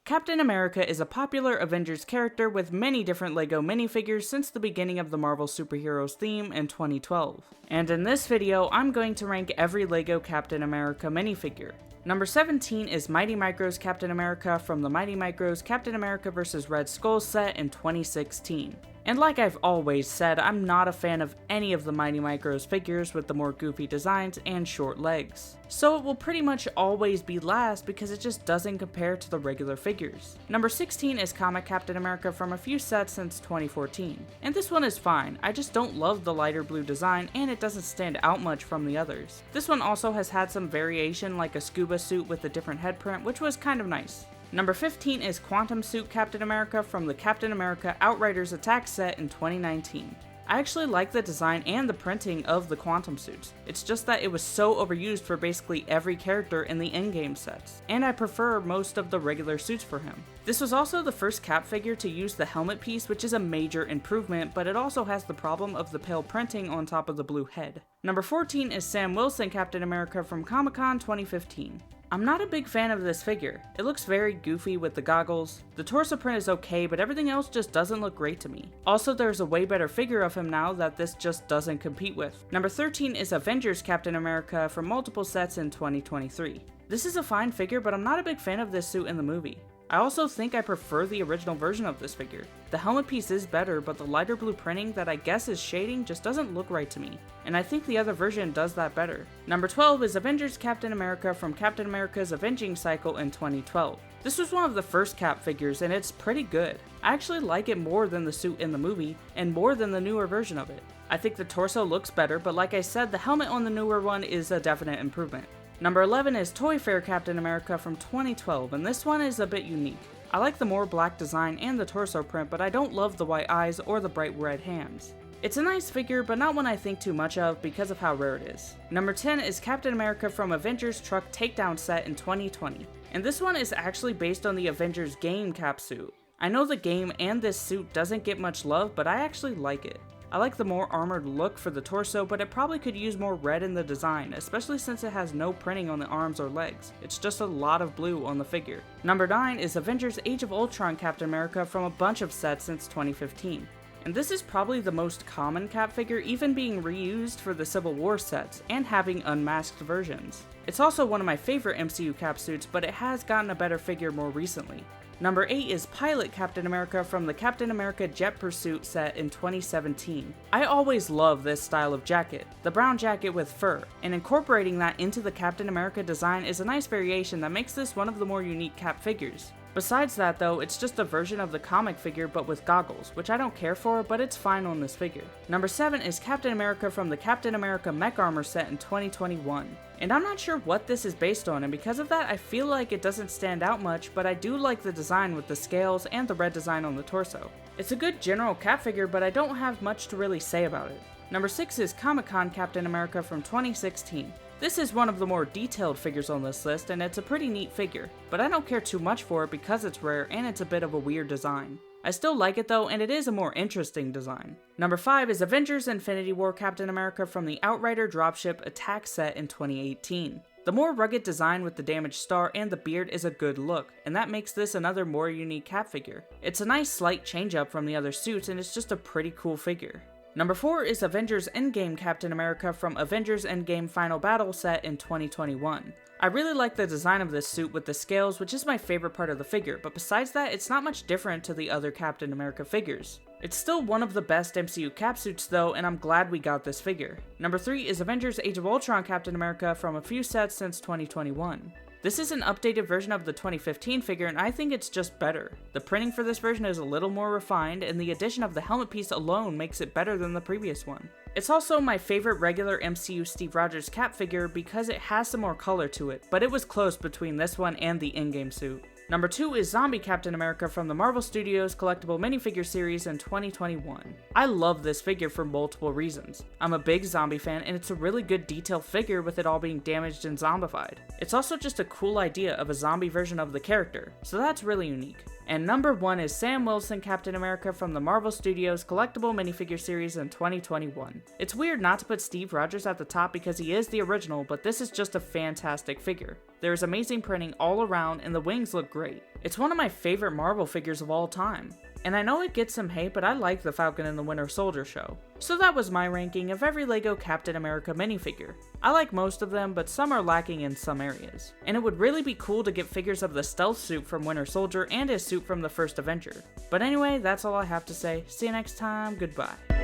Captain America is a popular Avengers character with many different LEGO minifigures since the beginning of the Marvel superheroes theme in 2012. And in this video, I'm going to rank every LEGO Captain America minifigure. Number 17 is Mighty Micro's Captain America from the Mighty Micro's Captain America vs. Red Skull set in 2016. And like I've always said, I'm not a fan of any of the Mighty Micro's figures with the more goofy designs and short legs. So it will pretty much always be last because it just doesn't compare to the regular figures. Number 16 is Comic Captain America from a few sets since 2014. And this one is fine, I just don't love the lighter blue design and it doesn't stand out much from the others. This one also has had some variation like a scuba suit with a different head print, which was kind of nice. Number 15 is Quantum Suit Captain America from the Captain America Outriders Attack set in 2019. I actually like the design and the printing of the Quantum Suits, it's just that it was so overused for basically every character in the in-game sets, and I prefer most of the regular suits for him. This was also the first Cap figure to use the helmet piece, which is a major improvement, but it also has the problem of the pale printing on top of the blue head. Number 14 is Sam Wilson Captain America from Comic-Con 2015. I'm not a big fan of this figure. It looks very goofy with the goggles. The torso print is okay, but everything else just doesn't look great to me. Also, there's a way better figure of him now that this just doesn't compete with. Number 13 is Avengers Captain America from multiple sets in 2023. This is a fine figure, but I'm not a big fan of this suit in the movie. I also think I prefer the original version of this figure. The helmet piece is better, but the lighter blue printing that I guess is shading just doesn't look right to me, and I think the other version does that better. Number 12 is Avengers Captain America from Captain America's Avenging Cycle in 2012. This was one of the first Cap figures and it's pretty good. I actually like it more than the suit in the movie, and more than the newer version of it. I think the torso looks better, but like I said, the helmet on the newer one is a definite improvement. Number 11 is Toy Fair Captain America from 2012, and this one is a bit unique. I like the more black design and the torso print, but I don't love the white eyes or the bright red hands. It's a nice figure, but not one I think too much of because of how rare it is. Number 10 is Captain America from Avengers Truck Takedown set in 2020, and this one is actually based on the Avengers game Cap suit. I know the game and this suit doesn't get much love, but I actually like it. I like the more armored look for the torso, but it probably could use more red in the design, especially since it has no printing on the arms or legs. It's just a lot of blue on the figure. Number 9 is Avengers Age of Ultron Captain America from a bunch of sets since 2015. And this is probably the most common Cap figure, even being reused for the Civil War sets, and having unmasked versions. It's also one of my favorite MCU Cap suits, but it has gotten a better figure more recently. Number 8 is Pilot Captain America from the Captain America Jet Pursuit set in 2017. I always love this style of jacket, the brown jacket with fur, and incorporating that into the Captain America design is a nice variation that makes this one of the more unique Cap figures. Besides that though, it's just a version of the comic figure but with goggles, which I don't care for, but it's fine on this figure. Number 7 is Captain America from the Captain America Mech Armor set in 2021. And I'm not sure what this is based on, and because of that I feel like it doesn't stand out much, but I do like the design with the scales and the red design on the torso. It's a good general Cap figure, but I don't have much to really say about it. Number 6 is Comic-Con Captain America from 2016. This is one of the more detailed figures on this list, and it's a pretty neat figure, but I don't care too much for it because it's rare and it's a bit of a weird design. I still like it though, and it is a more interesting design. Number 5 is Avengers Infinity War Captain America from the Outrider Dropship Attack set in 2018. The more rugged design with the damaged star and the beard is a good look, and that makes this another more unique Cap figure. It's a nice slight change up from the other suits, and it's just a pretty cool figure. Number 4 is Avengers Endgame Captain America from Avengers Endgame Final Battle set in 2021. I really like the design of this suit with the scales, which is my favorite part of the figure, but besides that, it's not much different to the other Captain America figures. It's still one of the best MCU Cap suits though, and I'm glad we got this figure. Number 3 is Avengers Age of Ultron Captain America from a few sets since 2021. This is an updated version of the 2015 figure, and I think it's just better. The printing for this version is a little more refined, and the addition of the helmet piece alone makes it better than the previous one. It's also my favorite regular MCU Steve Rogers Cap figure because it has some more color to it, but it was close between this one and the in-game suit. Number 2 is Zombie Captain America from the Marvel Studios collectible minifigure series in 2021. I love this figure for multiple reasons. I'm a big zombie fan, and it's a really good detailed figure with it all being damaged and zombified. It's also just a cool idea of a zombie version of the character, so that's really unique. And number 1 is Sam Wilson Captain America from the Marvel Studios collectible minifigure series in 2021. It's weird not to put Steve Rogers at the top because he is the original, but this is just a fantastic figure. There is amazing printing all around and the wings look great. It's one of my favorite Marvel figures of all time. And I know it gets some hate, but I like the Falcon and the Winter Soldier show. So that was my ranking of every LEGO Captain America minifigure. I like most of them, but some are lacking in some areas. And it would really be cool to get figures of the stealth suit from Winter Soldier and his suit from the first Avenger. But anyway, that's all I have to say. See you next time, goodbye.